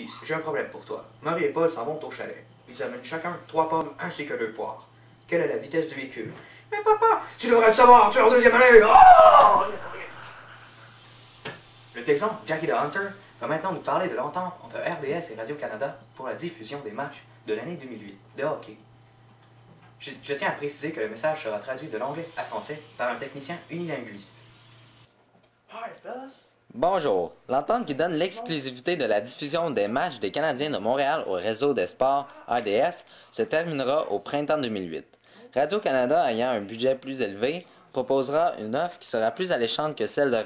Fils, j'ai un problème pour toi. Marie et Paul s'en vont au chalet. Ils amènent chacun 3 pommes ainsi que 2 poires. Quelle est la vitesse du véhicule? Mais papa, tu devrais le savoir, tu es en deuxième année! Oh! Le Texan, Jackie the Hunter, va maintenant nous parler de l'entente entre RDS et Radio-Canada pour la diffusion des matchs de l'année 2008 de hockey. Je tiens à préciser que le message sera traduit de l'anglais à français par un technicien unilinguiste. Bonjour. L'entente qui donne l'exclusivité de la diffusion des matchs des Canadiens de Montréal au réseau des sports RDS se terminera au printemps 2008. Radio-Canada, ayant un budget plus élevé, proposera une offre qui sera plus alléchante que celle de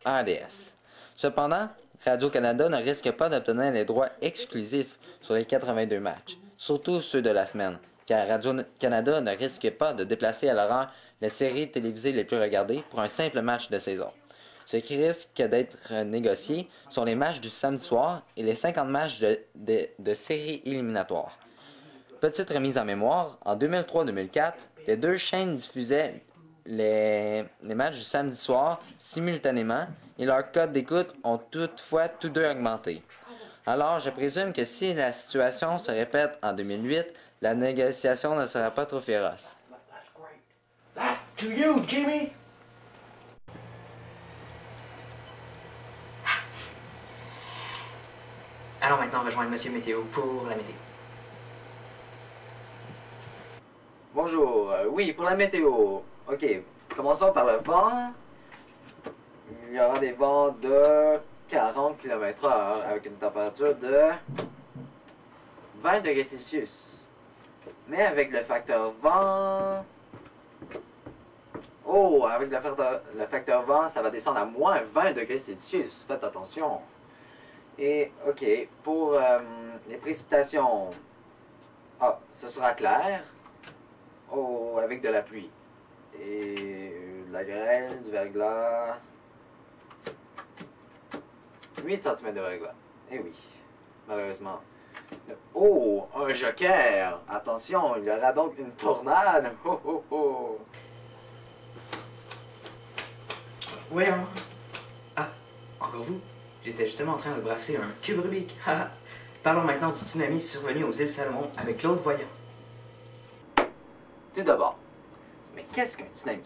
RDS. Cependant, Radio-Canada ne risque pas d'obtenir les droits exclusifs sur les 82 matchs, surtout ceux de la semaine, car Radio-Canada ne risque pas de déplacer à l'horaire les séries télévisées les plus regardées pour un simple match de saison. Ce qui risque d'être négocié sont les matchs du samedi soir et les 50 matchs de séries éliminatoires. Petite remise en mémoire, en 2003-2004, les deux chaînes diffusaient les matchs du samedi soir simultanément et leurs codes d'écoute ont toutefois tous deux augmenté. Alors, je présume que si la situation se répète en 2008, la négociation ne sera pas trop féroce. That to you, Jimmy! Allons maintenant rejoindre Monsieur Météo pour la météo. Bonjour, oui, pour la météo. Ok, commençons par le vent. Il y aura des vents de 40 km/h avec une température de 20 degrés Celsius. Mais avec le facteur vent... Oh, avec le facteur vent, ça va descendre à moins 20 degrés Celsius. Faites attention. Et, ok, pour les précipitations, ce sera clair. Oh, avec de la pluie. Et de la grêle, du verglas. 8 cm de verglas. Eh oui, malheureusement. Oh, un joker! Attention, il y aura donc une tornade. Oh, oh, oh. Voyons. Ah, encore vous? J'étais justement en train de brasser un cube Rubik. Parlons maintenant du tsunami survenu aux îles Salomon avec Claude Voyant. Tout d'abord, mais qu'est-ce qu'un tsunami?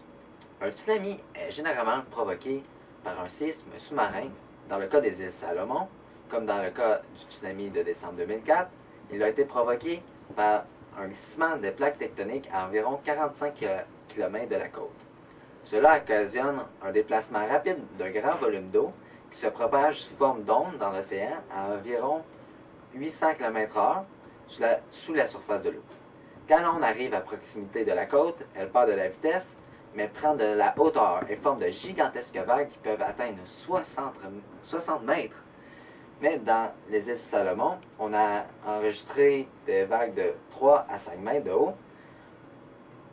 Un tsunami est généralement provoqué par un séisme sous-marin. Dans le cas des îles Salomon, comme dans le cas du tsunami de décembre 2004, il a été provoqué par un glissement des plaques tectoniques à environ 45 km de la côte. Cela occasionne un déplacement rapide d'un grand volume d'eau qui se propage sous forme d'onde dans l'océan à environ 800 km/h sous la surface de l'eau. Quand l'onde arrive à proximité de la côte, elle perd de la vitesse, mais prend de la hauteur et forme de gigantesques vagues qui peuvent atteindre 60 mètres. Mais dans les îles Salomon, on a enregistré des vagues de 3 à 5 mètres de haut.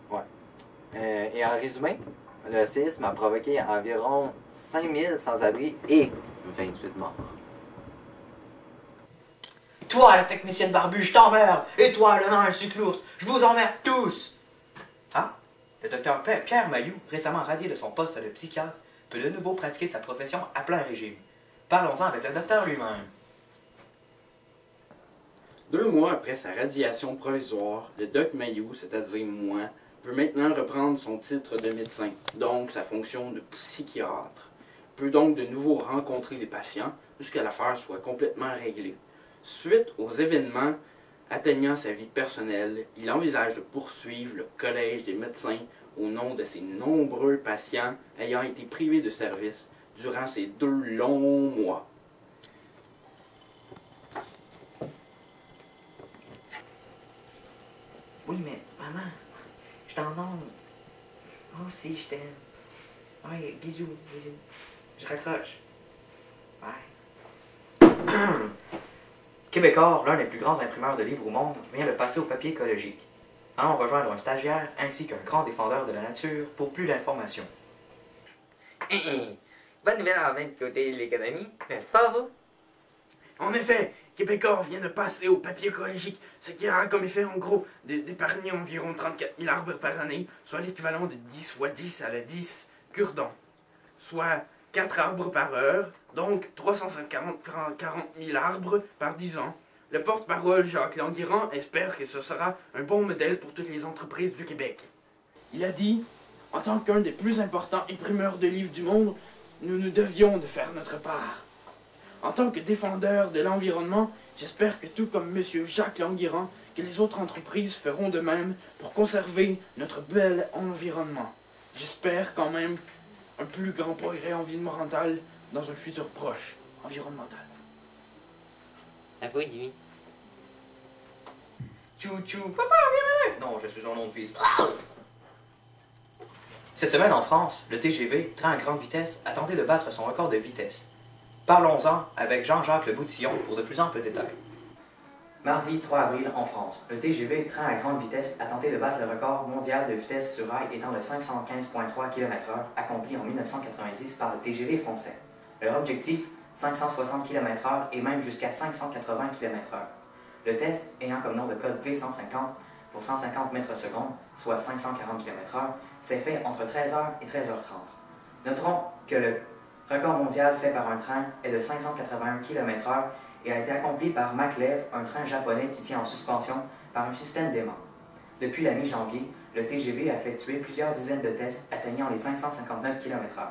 Ouais. Et en résumé, le séisme a provoqué environ 5000 sans-abri et 28 morts. Toi, la technicienne barbue, je t'emmerde! Et toi, le nain insuclours, je vous emmerde tous! Ah, le docteur Pierre Mailloux, récemment radié de son poste de psychiatre, peut de nouveau pratiquer sa profession à plein régime. Parlons-en avec le docteur lui-même. 2 mois après sa radiation provisoire, le Doc Mailloux, c'est-à-dire moi, peut maintenant reprendre son titre de médecin, donc sa fonction de psychiatre. Il peut donc de nouveau rencontrer les patients jusqu'à l'affaire soit complètement réglée. Suite aux événements atteignant sa vie personnelle, il envisage de poursuivre le Collège des médecins au nom de ses nombreux patients ayant été privés de service durant ces 2 longs mois. Oui, mais maman, je t'en demande. Moi aussi, je t'aime. Ouais, bisous, bisous. Je raccroche. Ouais. Québécois, l'un des plus grands imprimeurs de livres au monde, vient de passer au papier écologique. Allons rejoindre un stagiaire ainsi qu'un grand défendeur de la nature pour plus d'informations. Bonne nouvelle en du côté de l'économie, n'est-ce pas vous? En effet, Québécois vient de passer au papier écologique, ce qui aura comme effet en gros d'épargner environ 34 000 arbres par année, soit l'équivalent de 10 fois 10 à la 10 cure-dents, soit 4 arbres par heure, donc 340 000 arbres par 10 ans. Le porte-parole Jacques Languirand espère que ce sera un bon modèle pour toutes les entreprises du Québec. Il a dit « En tant qu'un des plus importants imprimeurs de livres du monde, nous devions de faire notre part. En tant que défendeur de l'environnement, j'espère que tout comme M. Jacques Languirand, que les autres entreprises feront de même pour conserver notre bel environnement. J'espère quand même un plus grand progrès environnemental dans un futur proche. Environnemental. » À vous, Jimmy. Tchou-tchou, papa, viens là! Non, je suis un nom de fils. Cette semaine en France, le TGV, train à grande vitesse, a tenté de battre son record de vitesse. Parlons-en avec Jean-Jacques Le Boutillon pour de plus amples détails. Mardi 3 avril en France, le TGV, train à grande vitesse, a tenté de battre le record mondial de vitesse sur rail étant de 515,3 km/h accompli en 1990 par le TGV français. Leur objectif, 560 km/h et même jusqu'à 580 km/h. Le test, ayant comme nom de code V150 pour 150 mètres secondes, soit 540 km/h, s'est fait entre 13h et 13h30. Notons que le record mondial fait par un train est de 581 km/h et a été accompli par Maglev, un train japonais qui tient en suspension par un système d'aimant. Depuis la mi-janvier, le TGV a effectué plusieurs dizaines de tests atteignant les 559 km/h.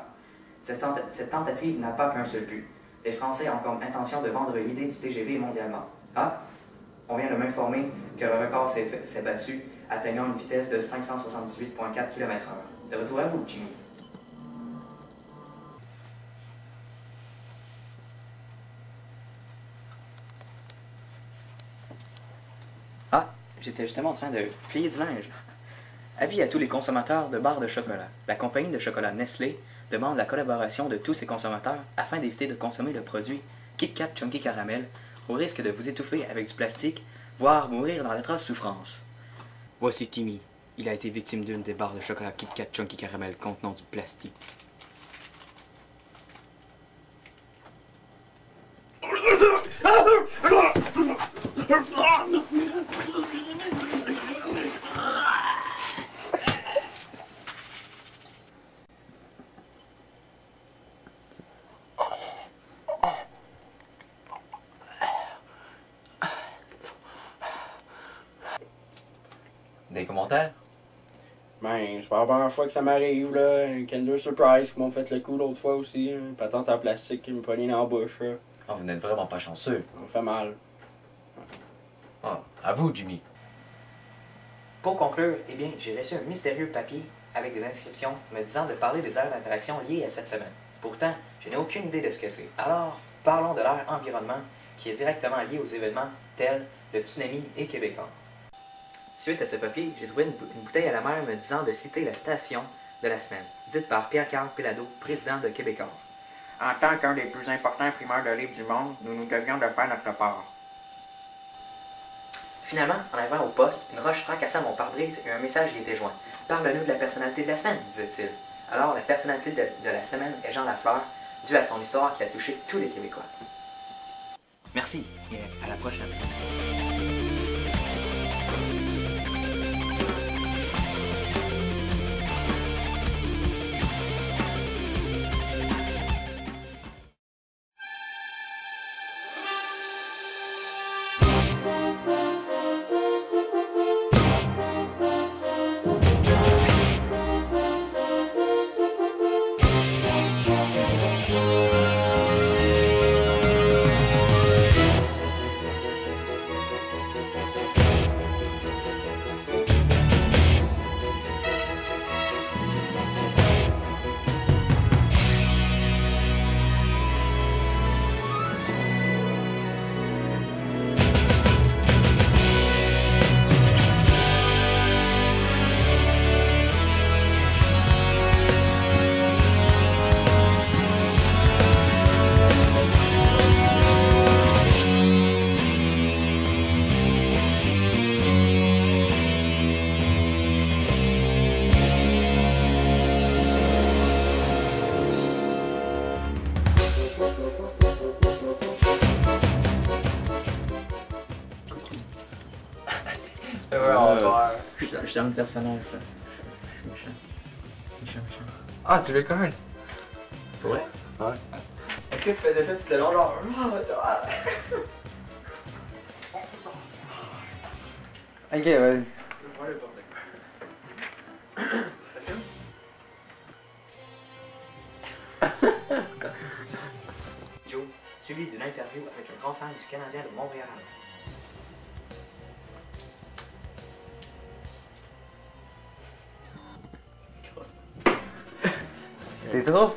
Cette tentative n'a pas qu'un seul but. Les Français ont comme intention de vendre l'idée du TGV mondialement. Ah, on vient de m'informer que le record s'est battu, atteignant une vitesse de 578,4 km/h. De retour à vous, Jimmy. Ah, j'étais justement en train de plier du linge. Avis à tous les consommateurs de barres de chocolat. La compagnie de chocolat Nestlé demande la collaboration de tous ses consommateurs afin d'éviter de consommer le produit Kit Kat Chunky Caramel au risque de vous étouffer avec du plastique, voire mourir dans d'atroces souffrances. Voici Timmy. Il a été victime d'une des barres de chocolat Kit Kat Chunky Caramel contenant du plastique. Des commentaires? Ben, c'est pas la première fois que ça m'arrive, là. Un Kinder Surprise qui m'ont fait le coup l'autre fois aussi. Une patente en plastique qui me pognait dans la bouche, là. Oh, vous n'êtes vraiment pas chanceux. Ça me fait mal. Oh, à vous, Jimmy. Pour conclure, eh bien, j'ai reçu un mystérieux papier avec des inscriptions me disant de parler des heures d'interaction liées à cette semaine. Pourtant, je n'ai aucune idée de ce que c'est. Alors, parlons de l'air environnement qui est directement lié aux événements tels le tsunami et Québécois. Suite à ce papier, j'ai trouvé une bouteille à la mer me disant de citer la station de la semaine, dite par Pierre-Carl Pellado, président de Québécois. En tant qu'un des plus importants imprimeurs de livres du monde, nous devions de faire notre part. Finalement, en arrivant au poste, une roche fracassa mon pare-brise et un message y était joint. « Parle-nous de la personnalité de la semaine », disait-il. Alors, la personnalité de la semaine est Jean Lafleur, due à son histoire qui a touché tous les Québécois. Merci et à la prochaine. Je suis dans le personnage, là. Je suis méchant. Méchant. Ah, tu recordes? Ouais. Ouais. Est-ce que tu faisais ça tout le long, genre. Ok, vas-y. Joe, suivi d'une interview avec un grand fan du Canadien de Montréal. T'es trop